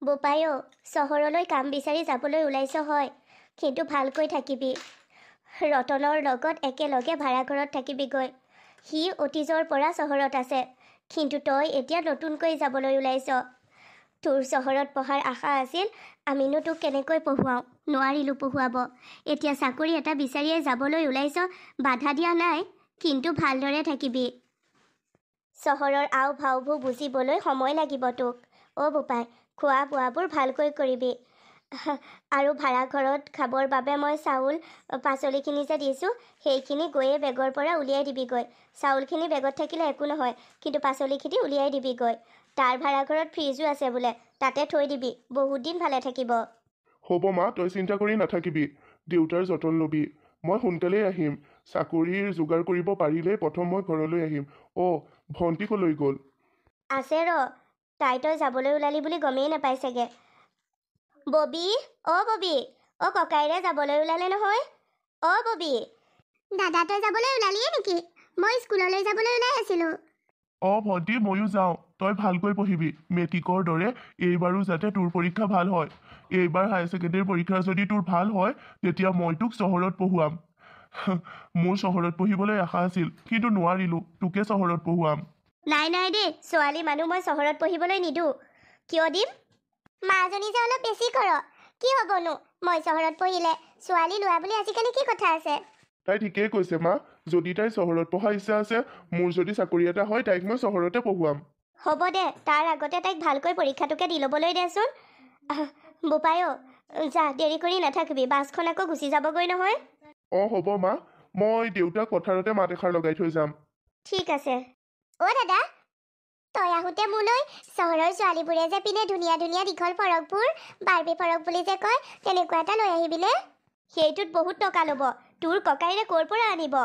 বোপাইও চহৰলৈ কাম বিচাৰি যাবলৈ ওলাইছ হয়, কিন্তু ভালকৈ থাকিবি। ৰতনৰ লগত একেলগে ভাড়াঘৰত থাকিবিগৈ। সি অতীজৰ পৰা চহৰত আছে, কিন্তু তই এতিয়া নতুনকৈ যাবলৈ ওলাইছ। তোৰ চহৰত পঢ়াৰ আশা আছিল, আমিনো তোক কেনেকৈ পঢ়ুৱাওঁ, নোৱাৰিলোঁ পঢ়ুৱাব। এতিয়া চাকৰি এটা বিচাৰিয়ে যাবলৈ ওলাইছ, বাধা দিয়া নাই, কিন্তু ভালদৰে থাকিবি। চহৰৰ আও ভাওবোৰ বুজিবলৈ সময় লাগিব তোক। বোপাই, খোৱা বোৱাবোৰ ভালকৈ কৰিবি। আৰু ভাড়াঘৰত খাবৰ বাবে মই চাউল পাচলিখিনি যে দিছোঁ, সেইখিনি গৈয়ে বেগৰ পৰা উলিয়াই দিবিগৈ। চাউলখিনি বেগত থাকিলে একো নহয়, কিন্তু পাচলিখিনি উলিয়াই দিবিগৈ। তাৰ ভাড়াঘৰত ফ্ৰিজো আছে বোলে, তাতে থৈ দিবি, বহুত দিন ভালে থাকিব। হ'ব মা, তই চিন্তা কৰি নাথাকিবি, দেউতাৰ যতন ল'বি। মই সোনকালেই আহিম। চাকৰিৰ যোগাৰ কৰিব পাৰিলেই প্ৰথম মই ঘৰলৈ আহিম। ভণ্টি কলৈ গ'ল? আছে তই যাবলৈ ওলালি বুলি গমেই নাপাই চাগে। ববি, ববি, ককাইৰে যাবলৈ ওলালে নহয়। ববি। দাদা, তই যাবলৈ ওলালিয়ে নেকি? মই স্কুললৈ যাবলৈ ওলাই আছিলোঁ। ভণ্টি, ময়ো যাওঁ। তই ভালকৈ পঢ়িবি। মেট্ৰিকৰ দৰে এইবাৰো যাতে তোৰ পৰীক্ষা ভাল হয়। এইবাৰ হায়াৰ ছেকেণ্ডেৰী পৰীক্ষা যদি তোৰ ভাল হয়, তেতিয়া মই তোক চহৰত পঢ়ুৱাম। মোৰ চহৰত পঢ়িবলৈ আশা আছিল, কিন্তু নোৱাৰিলোঁ। তোকে চহৰত পঢ়ুৱাম। নাই দেই, ছোৱালী মানুহ মই চহৰত পঢ়িবলৈ নিদিওঁ। কিয় দিম? মাজনী যে অলপ বেছি কৰ। কি হ'বনো মই চহৰত পঢ়িলে? ছোৱালী লোৱা বুলি আজিকালি কি কথা আছে? তাই ঠিকেই কৈছে মা। যদি তাই চহৰত পঢ়া ইচ্ছা আছে, মোৰ যদি চাকৰি এটা হয়, তাইক মই চহৰতে পঢ়ুৱাম। হ'ব দে, তাৰ আগতে তাইক ভালকৈ পৰীক্ষাটোকে দি ল'বলৈ দেচোন। বোপাইও, যা, দেৰি কৰি নাথাকিবি, বাছখন আকৌ গুচি যাবগৈ নহয়। হ'ব মা, মই দেউতাক পথাৰতে মাত এষাৰ লগাই থৈ যাম। ঠিক আছে। দাদা, তই আহোঁতে মোলৈ চহৰৰ ছোৱালীবোৰে যে পিন্ধে ধুনীয়া ধুনীয়া দীঘল ফৰকবোৰ, বাৰ্বি ফৰক বুলি যে কয়, তেনেকুৱা এটা লৈ আহিবিনে? সেইটোত বহুত টকা ল'ব। তোৰ ককাইৰে ক'ৰ পৰা আনিব?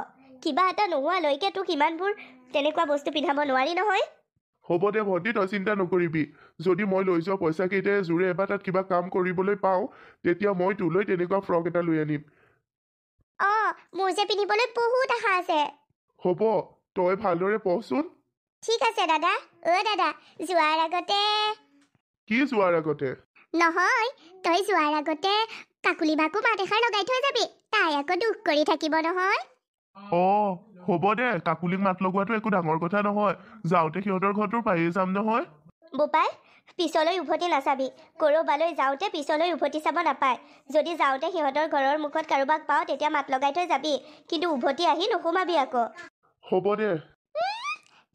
কিবা এটা নোহোৱালৈকে তোক ইমানবোৰ তেনেকুৱা বস্তু পিন্ধাব নোৱাৰি নহয়। হ'ব দে ভণ্টি, তই চিন্তা নকৰিবি। যদি মই লৈ যোৱা পইচাকেইটাই জোৰে এবাৰ তাত কিবা কাম কৰিবলৈ পাওঁ, তেতিয়া মই তোলৈ তেনেকুৱা ফ্ৰক এটা লৈ আনিম। মোৰ যে পিন্ধিবলৈ বহুত আশা আছে। হ'ব, তই ভালদৰে পঢ়চোন। ঠিক আছে দাদা। দাদা, যোৱাৰ আগতে। কি যোৱাৰ আগতে? নহয়, তই যোৱাৰ আগতে কাকুলি বাকো মাত এষাৰ লগাই থৈ যাবি। তাই আকৌ দুখ কৰি থাকিব নহয়। হ'ব দে, কাকুলিক মাত লগোৱাটো একো ডাঙৰ কথা নহয়। যাওঁতে সিহঁতৰ ঘৰটো পায়েই যাম নহয়। বোপাই, পিছলৈ উভতি নাচাবি। ক'ৰবালৈ যাওঁতে পিছলৈ উভতি চাব নাপায়। যদি যাওঁতে সিহঁতৰ ঘৰৰ মুখত কাৰোবাক পাওঁ, তেতিয়া মাত লগাই থৈ যাবি, কিন্তু উভতি আহি নোসোমাবি আকৌ। হ'ব দে।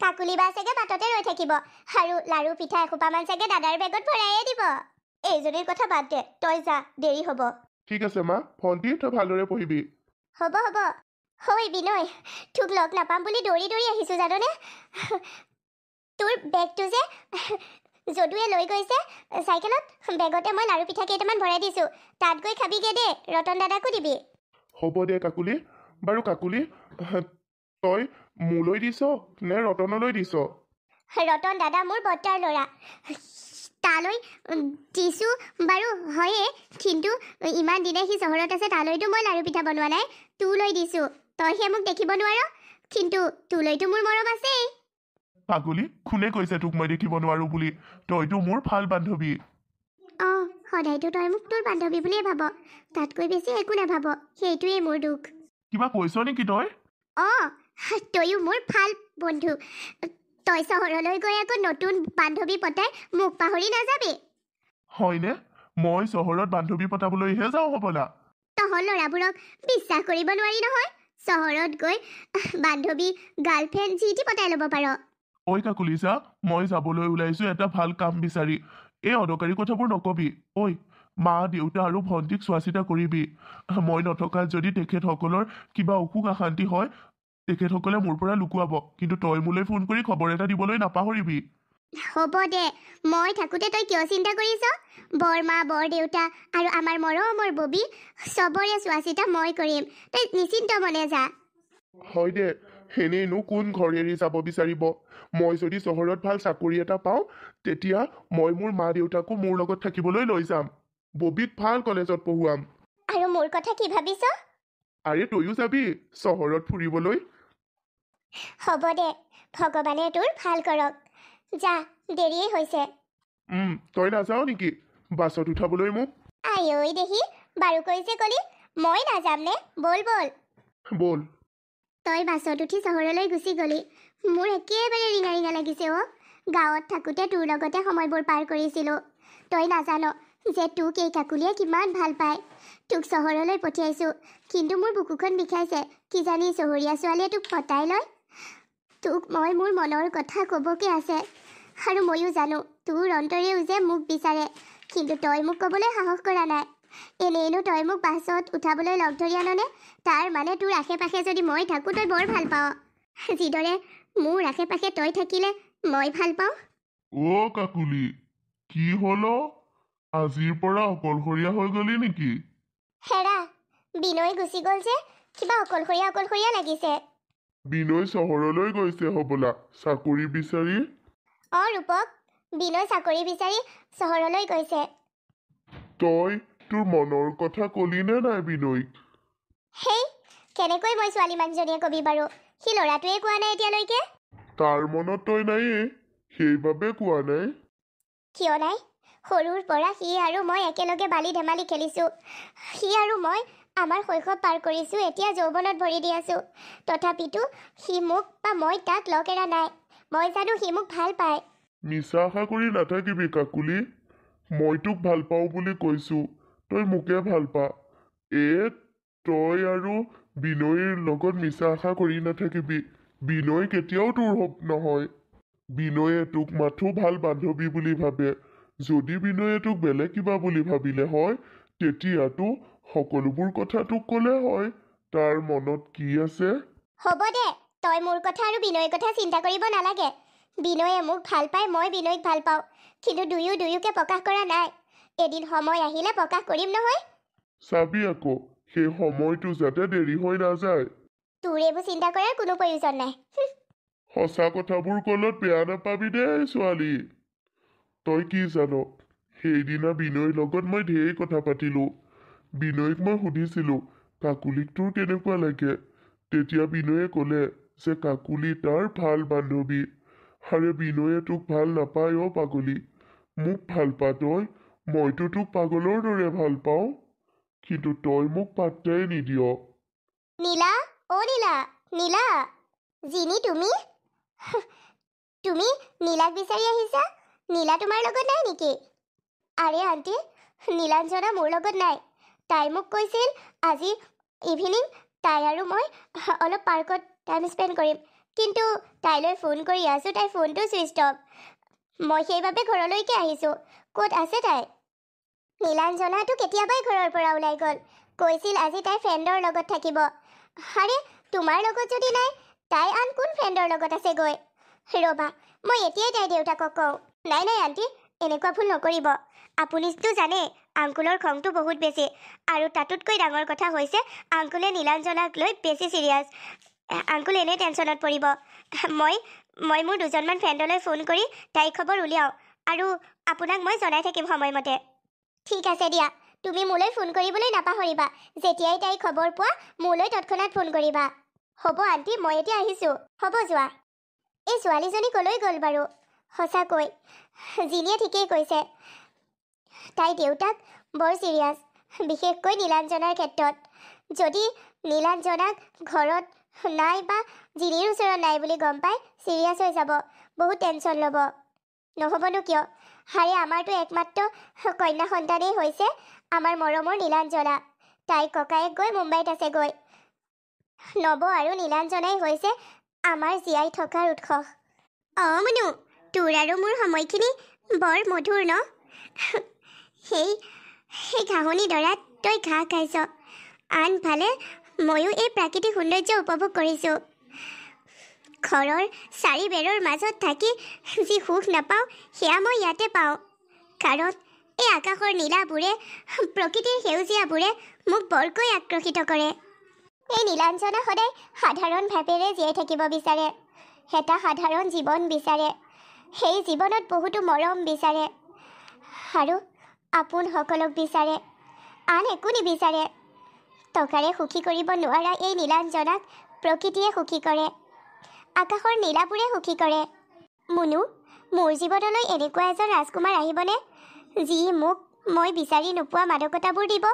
কাকুলি বা চাগে বাটতে ৰৈ থাকিব, আৰু লাৰু পিঠা এসোপামান চাগে দাদাৰ বেগত ভৰাইয়ে দিব। এইজনীৰ কথা বাদ দে, তই যা, দেৰি হ'ব। ঠিক আছে মা। ভণ্টি, তই ভালদৰে পঢ়িবি। হ'ব। বিনয়, তোক লগ নাপাম বুলি দৌৰি দৌৰি আহিছোঁ জাননে? তোৰ বেগটো যে যদুৱে লৈ গৈছে চাইকেলত, বেগতে মই লাৰু পিঠা কেইটামান ভৰাই দিছোঁ। তাত গৈ খাবিগে দে, ৰতন দাদাকো দিবি। হ'ব দে কাকুলি। বাৰু কাকুলি, তই মোলৈ দিছ নে ৰতনলৈ দিছ? ৰতন দাদা মোৰ বৰ্তাৰ ল'ৰা, তালৈ দিছোঁ বাৰু হয়ে, কিন্তু ইমান দিনে সি চহৰত আছে, তালৈতো মই লাৰু পিঠা বনোৱা নাই। তোলৈ দিছোঁ, তইহে মোক দেখিব নোৱাৰ, কিন্তু তোলৈতো মোৰ মৰম আছেই। পাগলী, কোনে কৈছে তোক মই দেখিব নোৱাৰো বুলি? তইতো মোৰ ভাল বান্ধৱী। সদায়তো তই মোক তোৰ বান্ধৱী বুলিয়ে ভাব, তাতকৈ বেছি একো নাভাব। সেইটোৱেই মোৰ দুখ। কিবা কৈছ নেকি তই? তইও মোৰ ভাল বন্ধু। তই চহৰলৈ গৈ আকৌ নতুন বান্ধৱী পতাই মোক পাহৰি নাযাবি। হয়নে? মই চহৰত বান্ধৱী পতাবলৈহে যাওঁ হ'বলা। তহঁত ল'ৰাবোৰক বিশ্বাস কৰিব নোৱাৰি নহয়। চহৰত গৈ বান্ধৱী, গাৰ্লফ্ৰেণ্ড যি টি পতাই ল'ব পাৰ। কাকুলি চা, মই যাবলৈ ওলাইছো এটা ভাল কাম বিচাৰি। এই অদৰকাৰী কথাবোৰ নকবি। মা, দেউতা আৰু ভণ্টিক চোৱা চিতা কৰিবি। মই নথকাত যদি তেখেতসকলৰ কিবা অসুখ অশান্তি হয়, তেখেতসকলে মোৰ পৰা লুকুৱাব, কিন্তু তই মোলৈ ফোন কৰি খবৰ এটা দিবলৈ নাপাহৰিবি। হ'ব দে, মই থাকোঁতে তই কিয় চিন্তা কৰিছ? বৰমা, বৰ দেউতা আৰু আমাৰ মৰমৰ ববি চবৰে চোৱা চিতা মই কৰিম। তই নিশ্চিন্ত মনে যা। হয় দে, এনেইনো কোন ঘৰ এৰি যাব বিচাৰিব? মই যদি চহৰত ভাল চাকৰি এটা পাওঁ, তেতিয়া মই মোৰ মা দেউতাকো মোৰ লগত থাকিবলৈ লৈ যাম। ববিক ভাল কলেজত পঢ়ুৱাম। আৰু মোৰ কথা কি ভাবিছ? আৰে, তইও যাবি চহৰত ফুৰিবলৈ? হ'ব দে, ভগৱানে তোৰ ভাল কৰক। যা, দেৰিয়েই হৈছে। তই নাযাও নেকি? বাছত উঠাবলৈ মোক। আই ঐ দেহি বাৰু কৈছে কলি মই নাযাম নে বল বল ব'ল। তই বাছত উঠি চহৰলৈ গুচি গলি মোৰ একেবাৰে ৰিঙা ৰিঙা লাগিছে অ গাঁৱত থাকোঁতে তোৰ লগতে সময়বোৰ পাৰ কৰিছিলোঁ তই নাজান যে তোক এই কাকুলিয়ে কিমান ভাল পায় তোক চহৰলৈ পঠিয়াইছোঁ কিন্তু মোৰ বুকুখন বিষাইছে কিজানি চহৰীয়া ছোৱালীয়ে তোক পতাই লয় তোক মই মোৰ মনৰ কথা ক'বকে আছে আৰু ময়ো জানো তোৰ অন্তৰেও যে মোক বিচাৰে কিন্তু তই মোক ক'বলৈ সাহস কৰা নাই এনেইনো তই মোক বাছত উঠাবলৈ লগ ধৰি আননে তাৰ মানে তোৰ আশে পাশে যদি মই থাকোঁ তই বৰ ভাল পাৱ যিদৰে মোৰ আশে পাশে তই থাকিলে মই ভাল পাওঁ অ' কাকুলি কি হ'ল আজিৰ পৰা অকলশৰীয়া হৈ গলি নেকি? হেৰা বিনয় গুচি গ'ল যে কিবা অকলশৰীয়া লাগিছে বিনয় চহৰলৈ গৈছে হ'বলা চাকৰি বিচাৰি। অঁ ৰূপক বিনয় চাকৰি বিচাৰি চহৰলৈ গৈছে তই তোৰ মনৰ কথা কলি নে নাই বিনয়ক? হেই কেনেকৈ মই ছোৱালী মানুহজনীয়ে কবি বাৰু সি ল'ৰাটোৱে কোৱা নাই এতিয়ালৈকে তাৰ মনত তই নাইয়ে সেইবাবে কোৱা নাই। কিয় নাই সৰুৰ পৰা সি আৰু মই একেলগে বালি ধেমালি খেলিছোঁ সি আৰু মই আমাৰ শৈশৱ পাৰ কৰিছোঁ এতিয়া যৌৱনত ভৰি দি আছোঁ তথাপিতো সি মোক বা মই তাক লগ এৰা নাই মই জানো সি মোক ভাল পায় মিছা আশা কৰি নাথাকিবি কাকুলি মই তোক ভাল পাওঁ বুলি কৈছোঁ তই মোকে ভাল পা তই আৰু বিনয়ৰ লগত মিছা আশা কৰি নাথাকিবি বিনয় কেতিয়াও তোৰ নহয় বিনয়ে তোক মাথো ভাল বান্ধৱী বুলি ভাবে যদি বিনয়ে তোক বেলেগ কিবা বুলি ভাবিলে হয় তেতিয়াতো সকলোবোৰ কথা তোক ক'লে হয় তাৰ মনত কি আছে। হ'ব দে তই মোৰ কথা আৰু বিনয়ৰ কথা চিন্তা কৰিব নালাগে বিনয়ে মোক ভাল পায় মই বিনয়ক ভাল পাওঁ কিন্তু দুয়োকে প্ৰকাশ কৰা নাই এদিন সময় আহিলে প্ৰকাশ কৰিম নহয় চাবি আকৌ সেই সময়টো যাতে দেৰি হৈ নাযায় তোৰ এইবোৰ চিন্তা কৰাৰ কোনো প্ৰয়োজন নাই সঁচা কথাবোৰ কলত বেয়া নাপাবি দেই ছোৱালী তই কি জান সেইদিনা বিনয়ৰ লগত মই ঢেৰ কথা পাতিলোঁ বিনয়ক মই সুধিছিলোঁ কাকুলিক তোৰ কেনেকুৱা লাগে তেতিয়া বিনয়ে ক'লে যে কাকুলি তাৰ ভাল বান্ধৱী আৰে বিনয়ে তোক ভাল নাপায় অ' পাগলী মোক ভাল পা তই মইতো তোক পাগলৰ দৰে ভাল পাওঁ কিন্তু তই মোক পাত্তাই নিদিয় নীলা অ' নীলা নীলা জিনি তুমি তুমি নীলাক বিচাৰি আহিছা নীলা তোমাৰ লগত নাই নেকি আৰে আণ্টি নীলাঞ্জনা মোৰ লগত নাই তাই মোক কৈছিল আজি ইভিনিং তাই আৰু মই অলপ পাৰ্কত টাইম স্পেণ্ড কৰিম কিন্তু তাইলৈ ফোন কৰি আছোঁ তাইৰ ফোনটো ছুইচ অফ মই সেইবাবে ঘৰলৈকে আহিছোঁ ক'ত আছে তাই নীলাঞ্জনাটো কেতিয়াবাই ঘৰৰ পৰা ওলাই গ'ল কৈছিল আজি তাইৰ ফ্ৰেণ্ডৰ লগত থাকিব আৰে তোমাৰ লগত যদি নাই তাই আন কোন ফ্ৰেণ্ডৰ লগত আছেগৈ ৰ'বা মই এতিয়াই তাইৰ দেউতাকক কওঁ নাই আণ্টি এনেকুৱা ভুল নকৰিব আপুনিতো জানে আংকুলৰ খংটো বহুত বেছি আৰু তাতোতকৈ ডাঙৰ কথা হৈছে আংকুলে নীলাঞ্জনাক লৈ বেছি চিৰিয়াছ আংকুল এনেই টেনশ্যনত পৰিব মই মোৰ দুজনমান ফ্ৰেণ্ডলৈ ফোন কৰি তাইৰ খবৰ উলিয়াওঁ আৰু আপোনাক মই জনাই থাকিম সময়মতে ঠিক আছে দিয়া তুমি মোলৈ ফোন কৰিবলৈ নাপাহৰিবা যেতিয়াই তাইৰ খবৰ পোৱা মোলৈ তৎক্ষণাত ফোন কৰিবা হ'ব আণ্টি মই এতিয়া আহিছোঁ হ'ব যোৱা এই ছোৱালীজনী ক'লৈ গ'ল বাৰু সঁচাকৈ জিনিয়ে ঠিকেই কৈছে তাইৰ দেউতাক বৰ চিৰিয়াছ বিশেষকৈ নীলাঞ্জনাৰ ক্ষেত্ৰত যদি নীলাঞ্জনাক ঘৰত নাই বা জিনিৰ ওচৰত নাই বুলি গম পাই চিৰিয়াছ হৈ যাব বহুত টেনশ্যন ল'ব নহ'বনো কিয় হাৰে আমাৰতো একমাত্ৰ কন্যা সন্তানেই হৈছে আমাৰ মৰমৰ নীলাঞ্জনা তাইৰ ককায়েক গৈ মুম্বাইত আছেগৈ নৱ আৰু নীলাঞ্জনাই হৈছে আমাৰ জীয়াই থকাৰ উৎস অঁ মনু তোৰ আৰু মোৰ সময়খিনি বৰ মধুৰ ন সেই ঘাঁহনি ডৰাত তই ঘাঁহ খাইছ আনফালে ময়ো এই প্ৰাকৃতিক সৌন্দৰ্য উপভোগ কৰিছোঁ ঘৰৰ চাৰি বেৰৰ মাজত থাকি যি সুখ নাপাওঁ সেয়া মই ইয়াতে পাওঁ কাৰণ এই আকাশৰ নীলাবোৰে প্ৰকৃতিৰ সেউজীয়াবোৰে মোক বৰকৈ আকৰ্ষিত কৰে এই নীলাঞ্জনা সদায় সাধাৰণ ভাৱেৰে জীয়াই থাকিব বিচাৰে এটা সাধাৰণ জীৱন বিচাৰে সেই জীৱনত বহুতো মৰম বিচাৰে আৰু আপোনসকলক বিচাৰে আন একো নিবিচাৰে টকাৰে সুখী কৰিব নোৱাৰা এই নীলাঞ্জনাক প্ৰকৃতিয়ে সুখী কৰে আকাশৰ নীলাবোৰে সুখী কৰে মুনু মোৰ জীৱনলৈ এনেকুৱা এজন ৰাজকুমাৰ আহিবনে যি মোক মই বিচাৰি নোপোৱা মাদকতাবোৰ দিব।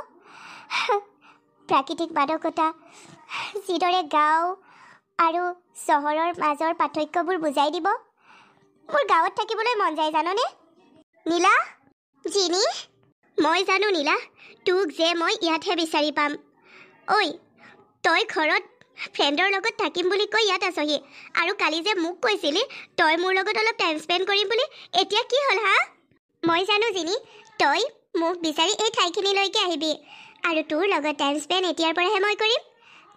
প্ৰাকৃতিক মাদকতা, যিদৰে গাঁও আৰু চহৰৰ মাজৰ পাৰ্থক্যবোৰ বুজাই দিব। মোৰ গাঁৱত থাকিবলৈ মন যায় জাননে? নীলা, জিনি, মই জানো নীলা, তোক যে মই ইয়াতহে বিচাৰি পাম। ঐ, তই ঘৰত ফ্ৰেণ্ডৰ লগত থাকিম বুলি কৈ ইয়াত আছহি, আৰু কালি যে মোক কৈছিলি তই মোৰ লগত অলপ টাইম স্পেণ্ড কৰিম বুলি, এতিয়া কি হ'ল হা? মই জানো জিনি, তই মোক বিচাৰি এই ঠাইখিনিলৈকে আহিবি, আৰু তোৰ লগত টাইম স্পেণ্ড এতিয়াৰ পৰাহে মই কৰিম।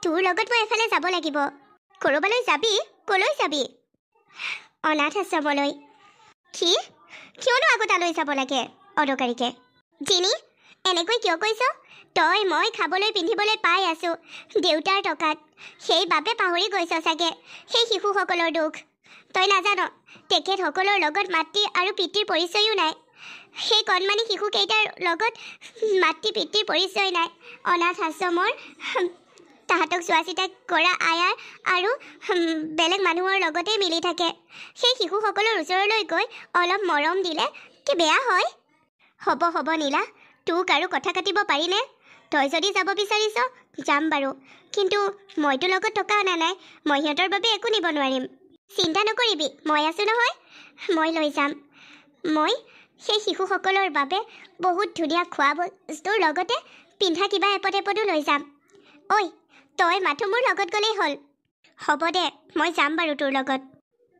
তোৰ লগত মই এফালে যাব লাগিব। ক'ৰবালৈ যাবি? ক'লৈ যাবি? অনাথ আশ্ৰমলৈ। কি? কিয়নো আকৌ তালৈ যাব লাগে অদৰকাৰীকে? জিনি, এনেকৈ কিয় কৈছ? তই মই খাবলৈ পিন্ধিবলৈ পাই আছোঁ দেউতাৰ টকাত, সেইবাবে পাহৰি গৈছ চাগে সেই শিশুসকলৰ দুখ। তই নাজান, তেখেতসকলৰ লগত মাতৃ আৰু পিতৃৰ পৰিচয়ো নাই। সেই কণমানি শিশুকেইটাৰ লগত মাতৃ পিতৃৰ পৰিচয় নাই। অনাথ আশ্ৰমৰ তাহাঁতক চোৱা চিতা কৰা আয়াৰ আৰু বেলেগ মানুহৰ লগতেই মিলি থাকে। সেই শিশুসকলৰ ওচৰলৈ গৈ অলপ মৰম দিলে কি বেয়া হয়? হ'ব নীলা, তোক আৰু কথা কাটিব পাৰিনে? তই যদি যাব বিচাৰিছ যাম বাৰু, কিন্তু মইতো লগত টকা অনা নাই, মই সিহঁতৰ বাবে একো নিব নোৱাৰিম। চিন্তা নকৰিবি, মই আছোঁ নহয়, মই লৈ যাম। মই সেই শিশুসকলৰ বাবে বহুত ধুনীয়া খোৱা বস্তুৰ লগতে পিন্ধা কিবা এপদো লৈ যাম। ঐ, তই মাথো মোৰ লগত গ'লেই হ'ল। হ'ব দে, মই যাম বাৰু তোৰ লগত।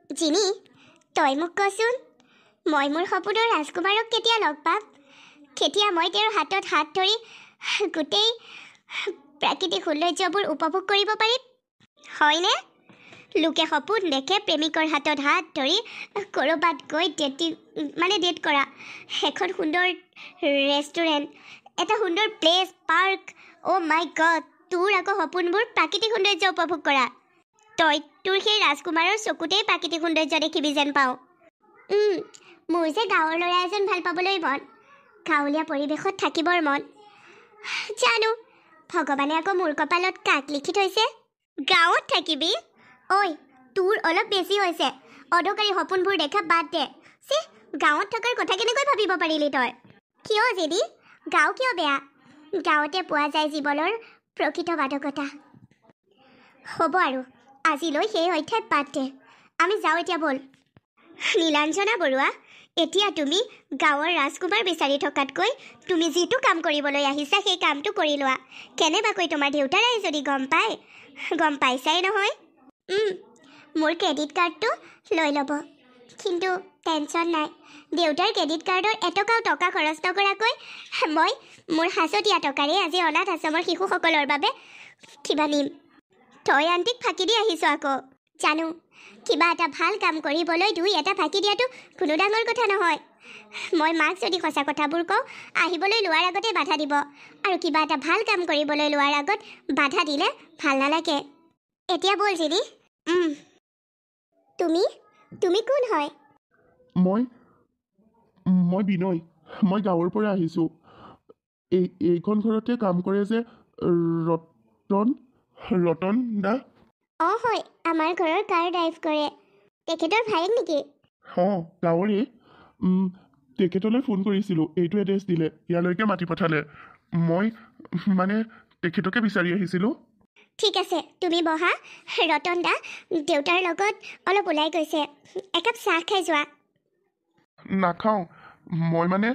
জিনি, তই মোক কচোন, মই মোৰ সপোনৰ ৰাজকুমাৰক কেতিয়া লগ পাম? কেতিয়া মই তেওঁৰ হাতত হাত ধৰি গোটেই প্ৰাকৃতিক সৌন্দৰ্যবোৰ উপভোগ কৰিব পাৰিম? হয়নে? লোকে সপোন দেখে প্ৰেমিকৰ হাতত হাত ধৰি ক'ৰবাত গৈ ডেট কৰা, এখন সুন্দৰ ৰেষ্টুৰেণ্ট, এটা সুন্দৰ প্লেচ, পাৰ্ক। অ' মাই গড, তোৰ আকৌ সপোনবোৰ প্ৰাকৃতিক সৌন্দৰ্য উপভোগ কৰা। তই তোৰ সেই ৰাজকুমাৰৰ চকুতেই প্ৰাকৃতিক সৌন্দৰ্য দেখিবি যেন পাওঁ। মোৰ যে গাঁৱৰ ল'ৰা এজন ভাল পাবলৈ মন, গাঁৱলীয়া পৰিৱেশত থাকিবৰ মন। জানো ভগৱানে আকৌ মোৰ কপালত কাক লিখি থৈছে। গাঁৱত থাকিবি? ঐ, তোৰ অলপ বেছি হৈছে। অদৰকাৰী সপোনবোৰ দেখা বাদ দে। গাঁৱত থকাৰ কথা কেনেকৈ ভাবিব পাৰিলি তই? কিয় জিনি, গাঁও কিয় বেয়া? গাঁৱতে পোৱা যায় জীৱনৰ প্ৰকৃত মাদকতা। হ'ব আৰু আজিলৈ সেই অধ্যায় বাদ দে, আমি যাওঁ এতিয়া ব'ল। নীলাঞ্জনা বৰুৱা, এতিয়া তুমি গাঁৱৰ ৰাজকুমাৰ বিচাৰি থকাতকৈ তুমি যিটো কাম কৰিবলৈ আহিছা সেই কামটো কৰি লোৱা। কেনেবাকৈ তোমাৰ দেউতাৰাই যদি গম পাইছাই নহয়। মোৰ ক্ৰেডিট কাৰ্ডটো লৈ ল'ব, কিন্তু টেনশ্যন নাই, দেউতাৰ ক্ৰেডিট কাৰ্ডৰ এটকাও টকা খৰচ নকৰাকৈ মই মোৰ সাঁচতীয়া টকাৰে আজি অনাথ আশ্ৰমৰ শিশুসকলৰ বাবে কিবা নিম। তই আণ্টিক ফাঁকি দি আহিছ আকৌ। জানো, কিবা এটা ভাল কাম কৰিবলৈ দুই এটা ফাঁকি দিয়াটো কোনো ডাঙৰ কথা নহয়। মই মাক যদি সঁচা কথাবোৰ কওঁ, আহিবলৈ লোৱাৰ আগতে বাধা দিব, আৰু কিবা এটা ভাল কাম কৰিবলৈ লোৱাৰ আগত বাধা দিলে ভাল নালাগে। এতিয়া ব'ল জিনি। তুমি কোন হয়? মই বিনয়, মই গাঁৱৰ পৰা আহিছোঁ। এইখন ঘৰতে কাম কৰে যে ৰতন দা। অঁ হয়, আমাৰ ঘৰৰ কাৰ ড্ৰাইভ কৰে। তেখেতৰ ভায়েক নেকি? অঁ, গাঁৱৰে। তেখেতলৈ ফোন কৰিছিলোঁ, এইটো এড্ৰেছ দিলে, ইয়ালৈকে মাতি পঠালে। মই মানে তেখেতকে বিচাৰি আহিছিলোঁ। ঠিক আছে, তুমি বহা। ৰতন দা দেউতাৰ লগত অলপ ওলাই গৈছে, একাপ চাহ খাই যোৱা। নাখাওঁ, মই মানে।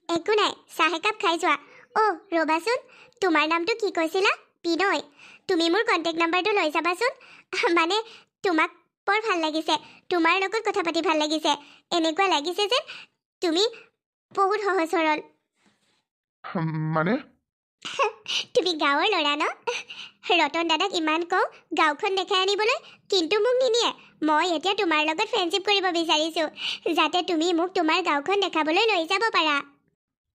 একো নাই, চাহ একাপ খাই যোৱা। অ' ৰ'বাচোন, তোমাৰ নামটো কি কৈছিলা? বিনয়। তুমি মোৰ কণ্টেক্ট নাম্বাৰটো লৈ যাবাচোন। মানে তোমাক বৰ ভাল লাগিছে, তোমাৰ লগত কথা পাতি ভাল লাগিছে। এনেকুৱা লাগিছে যেন তুমি বহুত সহজ সৰল। মানে তুমি গাঁৱৰ ল'ৰা ন? ৰতন দাদাক ইমান কওঁ গাঁওখন দেখাই আনিবলৈ, কিন্তু মোক নিনিয়ে। মই এতিয়া তোমাৰ লগত ফ্ৰেণ্ডশ্বিপ কৰিব বিচাৰিছোঁ, যাতে তুমি মোক তোমাৰ গাঁওখন দেখাবলৈ লৈ যাব পাৰা।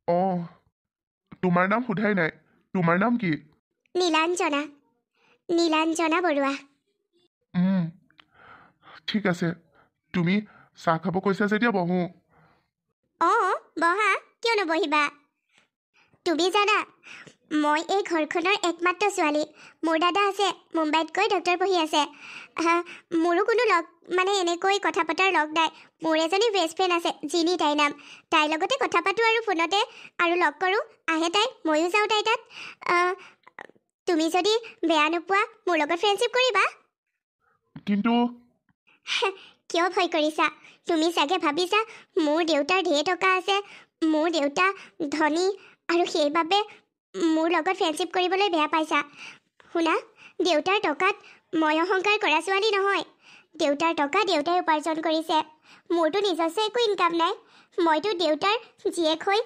অঁ, তোমাৰ নাম সোধাই নাই, তোমাৰ নাম কি? নীলাঞ্জনা বৰুৱা। ঠিক আছে, তুমি চাহ খাব কৈছা যেতিয়া বহোঁ। অঁ বহা, কিয় নবহিবা? তুমি জানা মই এই ঘৰখনৰ একমাত্ৰ ছোৱালী। মোৰ দাদা আছে, মুম্বাইত গৈ ডক্টৰ পঢ়ি আছে। মোৰো কোনো লগ মানে এনেকৈ কথা পতাৰ লগ নাই। মোৰ এজনী বেষ্ট ফ্ৰেণ্ড আছে, জিনি তাইৰ নাম। তাইৰ লগতে কথা পাতোঁ আৰু ফোনতে আৰু লগ কৰোঁ। আহে তাই, ময়ো যাওঁ তাই তাত। তুমি যদি বেয়া নোপোৱা মোৰ লগত ফ্ৰেণ্ডশ্বিপ কৰিবা। কিন্তু কিয় ভয় কৰিছা? তুমি চাগে ভাবিছা মোৰ দেউতাৰ ঢেৰ টকা আছে, মোৰ দেউতা ধনী আৰু সেইবাবে মোৰ লগত ফ্ৰেণ্ডশ্বিপ কৰিবলৈ বেয়া পাইছা। শুনা, দেউতাৰ টকাত মই অহংকাৰ কৰা ছোৱালী নহয়। দেউতাৰ টকা দেউতাই উপাৰ্জন কৰিছে। মোৰতো নিজস্ব একো ইনকাম নাই। মইতো দেউতাৰ জীয়েক হৈ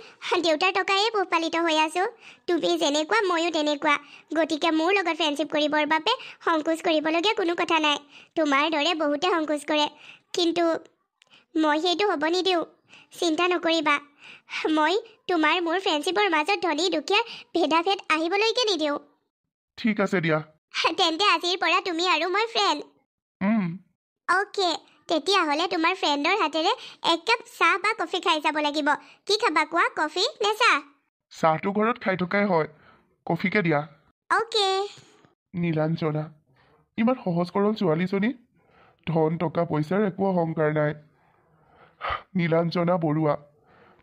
দেউতাৰ টকায়ে পোহপালিত হৈ আছোঁ। তুমি যেনেকুৱা ময়ো তেনেকুৱা। গতিকে মোৰ লগত ফ্ৰেণ্ডশ্বিপ কৰিবৰ বাবে সংকোচ কৰিবলগীয়া কোনো কথা নাই। তোমাৰ দৰে বহুতে সংকোচ কৰে, কিন্তু মই সেইটো হ'ব নিদিওঁ। চিন্তা নকৰিবা, মই তোমাৰ মোৰ ফ্ৰেণ্ডশ্বিপৰ মাজত ধনী দুখীয়াৰ ভেদাভেদ আহিবলৈকে নিদিওঁ। ঠিক আছে দিয়া। তেন্তে আজিৰ পৰা তুমি আৰু মই ফ্ৰেণ্ড। অ'কে, তেতিয়াহ'লে তোমাৰ ফ্ৰেণ্ডৰ হাতেৰে এক কাপ চাহ বা কফি খাই যাব লাগিব। কি খাবা কোৱা, কফি নে চাহ? চাহটো ঘৰত খাই থকাই হয়, কফিকে দিয়া। অ'কে। নীলাঞ্জনা ইমান সহজ সৰল ছোৱালীজনী, ধন টকা পইচাৰ একো অহংকাৰ নাই। নীলাঞ্জনা বৰুৱা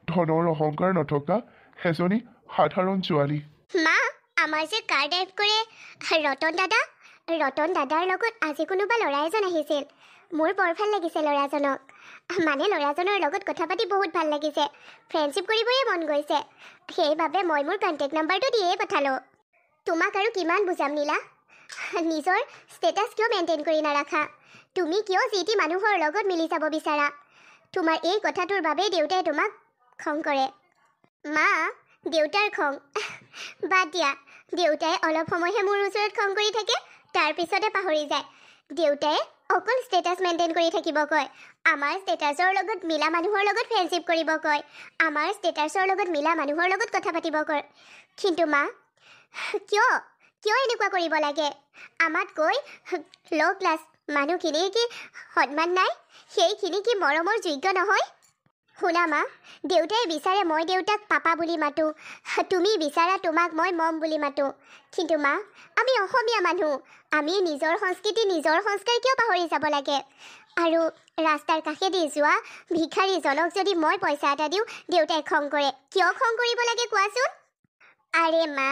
ধনৰ অহংকাৰ নথকা এজনী সাধাৰণ ছোৱালী। মা, আমাৰ যে কাৰ ড্ৰাইভ কৰে ৰতন দাদাৰ লগত আজি কোনোবা ল'ৰা এজন আহিছিল। মোৰ বৰ ভাল লাগিছে ল'ৰাজনক। মানে ল'ৰাজনৰ লগত কথা পাতি বহুত ভাল লাগিছে। ফ্ৰেণ্ডশ্বিপ কৰিবয়ে মন গৈছে। সেইবাবে মই মোৰ কণ্টেক্ট নাম্বাৰটো দিয়ে পঠালোঁ। তোমাক আৰু কিমান বুজাম নীলা? নিজৰ ষ্টেটাছ কিয় মেইনটেইন কৰি নাৰাখা? তুমি কিয় যি টি মানুহৰ লগত মিলি যাব বিচাৰা? তোমাৰ এই কথাটোৰ বাবেই দেউতাই তোমাক খং কৰে। মা, দেউতাৰ খং বাদ দিয়া। দেউতাই অলপ সময়হে মোৰ ওচৰত খং কৰি থাকে, তাৰপিছতে পাহৰি যায়। দেউতাই অকল ষ্টেটাছ মেইনটেইন কৰি থাকিব কয়। আমাৰ ষ্টেটাছৰ লগত মিলা মানুহৰ লগত ফ্ৰেণ্ডশ্বিপ কৰিব কয়। আমাৰ ষ্টেটাছৰ লগত মিলা মানুহৰ লগত কথা পাতিব কয়। কিন্তু মা, কিয় এনেকুৱা কৰিব লাগে? আমাতকৈ ল' ক্লাছ মানুহখিনিৰ কি সন্মান নাই? সেইখিনি কি মৰমৰ যোগ্য নহয়? শুনা মা, দেউতাই বিচাৰে মই দেউতাক পাপা বুলি মাতোঁ, তুমি বিচাৰা তোমাক মই মম বুলি মাতোঁ। কিন্তু মা, আমি অসমীয়া মানুহ। আমি নিজৰ সংস্কৃতি নিজৰ সংস্কাৰ কিয় পাহৰি যাব লাগে? আৰু ৰাস্তাৰ কাষেদি যোৱা ভিক্ষাৰীজনক যদি মই পইচা এটা দিওঁ, দেউতাই খং কৰে। কিয় খং কৰিব লাগে কোৱাচোন? আৰে মা,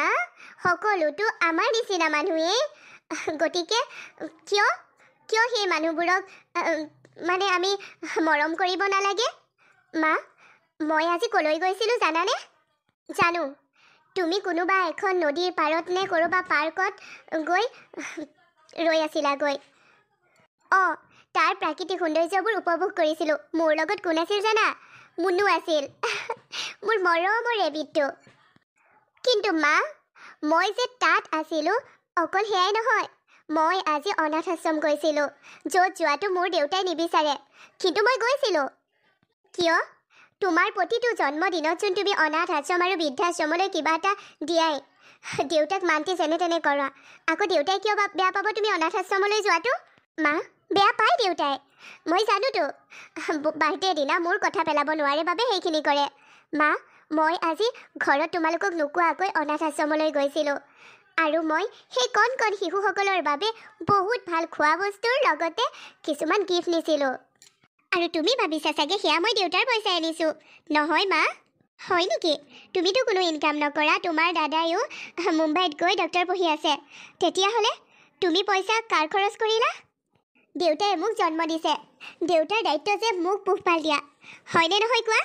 সকলোতো আমাৰ নিচিনা মানুহেই। গতিকে কিয় সেই মানুহবোৰক মানে আমি মৰম কৰিব নালাগে? মা, মই আজি ক'লৈ গৈছিলোঁ জানানে? জানো, তুমি কোনোবা এখন নদীৰ পাৰত নে ক'ৰবা পাৰ্কত গৈ ৰৈ আছিলাগৈ। তাৰ প্ৰাকৃতিক সৌন্দৰ্যবোৰ উপভোগ কৰিছিলোঁ। মোৰ লগত কোন আছিল জানা? মুনু আছিল। মোৰ মৰমৰ ৰেবিটটো। কিন্তু মা, মই যে তাত আছিলোঁ, অকল সেয়াই নহয়। মই আজি অনাথ আশ্ৰম গৈছিলোঁ, য'ত যোৱাটো মোৰ দেউতাই নিবিচাৰে। কিন্তু মই গৈছিলোঁ। কিয়? তোমাৰ প্ৰতিটো জন্মদিনত চোন তুমি অনাথ আশ্ৰম আৰু বৃদ্ধাশ্ৰমলৈ কিবা এটা দিয়াই। দেউতাক মান্তি যেনে তেনে কৰা। আকৌ দেউতাই কিয় বেয়া পাব তুমি অনাথ আশ্ৰমলৈ যোৱাটো? মা, বেয়া পায় দেউতাই। মই জানোতো। বাৰ্থডে দিনা মোৰ কথা পেলাব নোৱাৰে বাবে সেইখিনি কৰে। মা, মই আজি ঘৰত তোমালোকক নোকোৱাকৈ অনাথ আশ্ৰমলৈ গৈছিলোঁ। আৰু মই সেই কণ শিশুসকলৰ বাবে বহুত ভাল খোৱা বস্তুৰ লগতে কিছুমান গিফ্ট নিছিলোঁ। আৰু তুমি ভাবিছা চাগে সেয়া মই দেউতাৰ পইচাই আনিছোঁ। নহয় মা। হয় নেকি? তুমিতো কোনো ইনকাম নকৰা, তোমাৰ দাদাইও মুম্বাইত গৈ ডক্টৰ পঢ়ি আছে। তেতিয়াহ'লে তুমি পইচা কাৰ খৰচ কৰিলা? দেউতাই মোক জন্ম দিছে। দেউতাৰ দায়িত্ব যে মোক পোহপাল দিয়া। হয়নে নহয় কোৱা?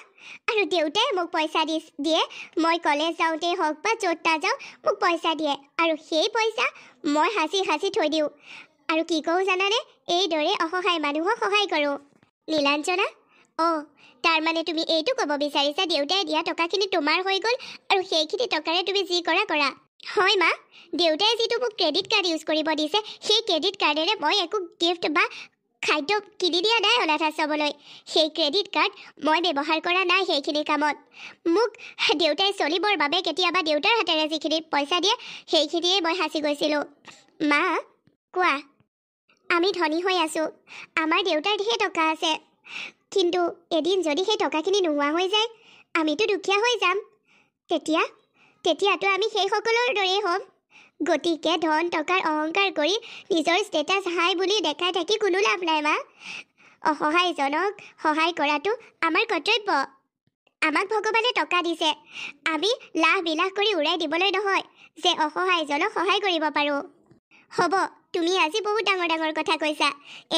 আৰু দেউতাই মোক পইচা দিয়ে। মই কলেজ যাওঁতেই হওক বা য'ত নাযাওঁ মোক পইচা দিয়ে। আৰু সেই পইচা মই সাঁচি থৈ দিওঁ। আৰু কি কওঁ জানানে? এইদৰে অসহায় মানুহক সহায় কৰোঁ। নীলাঞ্জনা, তাৰমানে তুমি এইটো ক'ব বিচাৰিছা দেউতাই দিয়া টকাখিনি তোমাৰ হৈ গ'ল আৰু সেইখিনি টকাৰে তুমি যি কৰা। হয় মা, দেউতাই যিটো মোক ক্ৰেডিট কাৰ্ড ইউজ কৰিব দিছে, সেই ক্ৰেডিট কাৰ্ডেৰে মই একো গিফ্ট বা খাদ্য কিনি দিয়া নাই অনাথ আশ্ৰমলৈ। সেই ক্ৰেডিট কাৰ্ড মই ব্যৱহাৰ কৰা নাই সেইখিনি কামত। মোক দেউতাই চলিবৰ বাবে কেতিয়াবা দেউতাৰ হাতেৰে যিখিনি পইচা দিয়ে, সেইখিনিয়ে মই সাঁচি গৈছিলোঁ। মা, কোৱা। আমি ধনী হৈ আছোঁ। আমাৰ দেউতাৰ ধেৰ টকা আছে। কিন্তু এদিন যদি সেই টকাখিনি নোহোৱা হৈ যায়, আমিতো দুখীয়া হৈ যাম। তেতিয়া তেতিয়াতো আমি সেইসকলৰ দৰেই হ'ম। গতিকে ধন টকাৰ অহংকাৰ কৰি নিজৰ ষ্টেটাছ হাই বুলি দেখাই থাকি কোনো লাভ নাই মা। অসহায়জনক সহায় কৰাটো আমাৰ কৰ্তব্য। আমাক ভগৱানে টকা দিছে, আমি লাভ বিলাস কৰি উৰাই দিবলৈ নহয় যে অসহায়জনক সহায় কৰিব পাৰোঁ। হ'ব, তুমি আজি বহুত ডাঙৰ ডাঙৰ কথা কৈছা।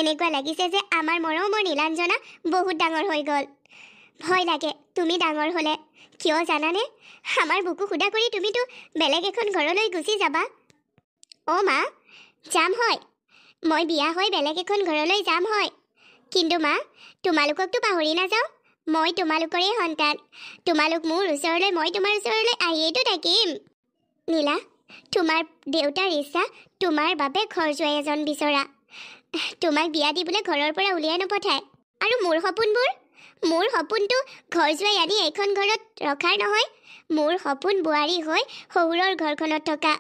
এনেকুৱা লাগিছে যে আমাৰ মৰমৰ নীলাঞ্জনা বহুত ডাঙৰ হৈ গ'ল। ভয় লাগে তুমি ডাঙৰ হ'লে। কিয় জানানে? আমাৰ বুকু সুদা কৰি তুমিতো বেলেগ এখন ঘৰলৈ গুচি যাবা। অ' মা, যাম হয়, মই বিয়া হৈ বেলেগ এখন ঘৰলৈ যাম হয়, কিন্তু মা তোমালোককতো পাহৰি নাযাওঁ। মই তোমালোকৰে সন্তান। তোমালোক মোৰ ওচৰলৈ, মই তোমাৰ ওচৰলৈ আহিয়েইতো থাকিম। নীলা, তোমাৰ দেউতাৰ ইচ্ছা তোমাৰ বাবে ঘৰ জোৱাই এজন বিচৰা। তোমাক বিয়া দিবলৈ ঘৰৰ পৰা উলিয়াই নপঠায়। আৰু মোৰ সপোনবোৰ? মোৰ সপোনটো ঘৰ জোৱাই আনি এইখন ঘৰত ৰখাৰ নহয়। মোৰ সপোন বোৱাৰী হৈ শহুৰৰ ঘৰখনত থকা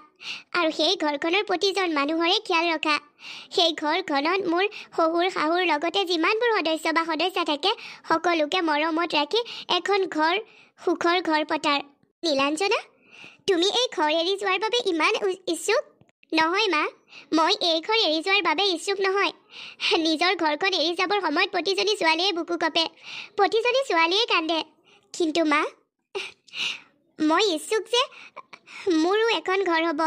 আৰু সেই ঘৰখনৰ প্ৰতিজন মানুহৰে খিয়াল ৰখা। সেই ঘৰখনত মোৰ শহুৰ শাহুৰ লগতে যিমানবোৰ সদস্য বা সদস্যা থাকে সকলোকে মৰমত ৰাখি এখন ঘৰ, সুখৰ ঘৰ পতাৰ। নীলাঞ্জনা, তুমি এই ঘৰ এৰি যোৱাৰ বাবে ইমান ইচ্ছুক? নহয় মা, মই এই ঘৰ এৰি যোৱাৰ বাবে ইচ্ছুক নহয়। নিজৰ ঘৰখন এৰি যাবৰ সময়ত প্ৰতিজনী ছোৱালীয়ে বুকু কপে, প্ৰতিজনী ছোৱালীয়ে কান্দে। কিন্তু মা, মই ইচ্ছুক যে মোৰো এখন ঘৰ হ'ব।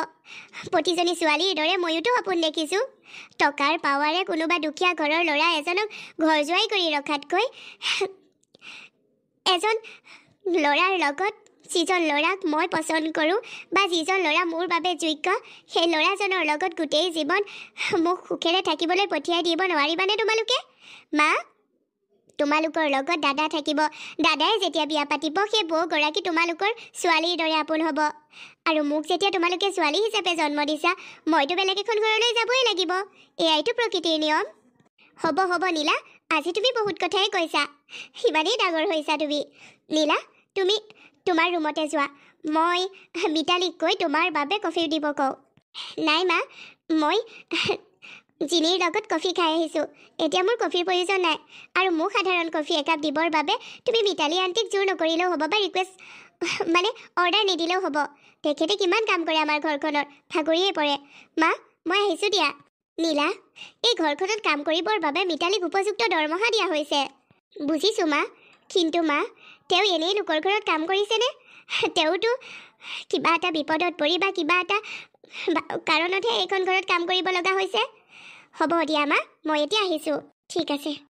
প্ৰতিজনী ছোৱালীৰ দৰে ময়োতো সপোন দেখিছোঁ। টকাৰ পাৱাৰে কোনোবা দুখীয়া ঘৰৰ ল'ৰা এজনক ঘৰ জোৱাই কৰি ৰখাতকৈ এজন ল'ৰাৰ লগত যিজন ল'ৰাক মই পচন্দ কৰোঁ বা যিজন ল'ৰা মোৰ বাবে যোগ্য, সেই ল'ৰাজনৰ লগত গোটেই জীৱন মোক সুখেৰে থাকিবলৈ পঠিয়াই দিব নোৱাৰিবানে তোমালোকে? মা, তোমালোকৰ লগত দাদা থাকিব। দাদাই যেতিয়া বিয়া পাতিব সেই বৌগৰাকী তোমালোকৰ ছোৱালীৰ দৰে আপোন হ'ব। আৰু মোক যেতিয়া তোমালোকে ছোৱালী হিচাপে জন্ম দিছা, মইতো বেলেগ এখন ঘৰলৈ যাবই লাগিব। এয়াইতো প্ৰকৃতিৰ নিয়ম। হ'ব হ'ব নীলা, আজি তুমি বহুত কথাই কৈছা। সিমানেই ডাঙৰ হৈছা তুমি। নীলা, তুমি তোমাৰ ৰুমতে যোৱা। মই মিতালীক কৈ তোমাৰ বাবে কফি দিব কওঁ। নাই মা, মই জিনিৰ লগত কফি খাই আহিছোঁ। এতিয়া মোৰ কফিৰ প্ৰয়োজন নাই। আৰু মোক সাধাৰণ কফি একাপ দিবৰ বাবে তুমি মিতালী আণ্টিক জোৰ নকৰিলেও হ'ব বা ৰিকুৱেষ্ট মানে অৰ্ডাৰ নিদিলেও হ'ব। তেখেতে কিমান কাম কৰে আমাৰ ঘৰখনত, ভাগৰিয়ে পৰে। মা, মই আহিছোঁ দিয়া। নীলা, এই ঘৰখনত কাম কৰিবৰ বাবে মিতালীক উপযুক্ত দৰমহা দিয়া হৈছে। বুজিছোঁ মা, কিন্তু মা, তেওঁ এনেই লোকৰ ঘৰত কাম কৰিছেনে? তেওঁতো কিবা এটা বিপদত পৰি বা কিবা এটা কাৰণতহে এইখন ঘৰত কাম কৰিব লগা হৈছে। হ'ব দিয়া মা, মই এতিয়া আহিছোঁ। ঠিক আছে।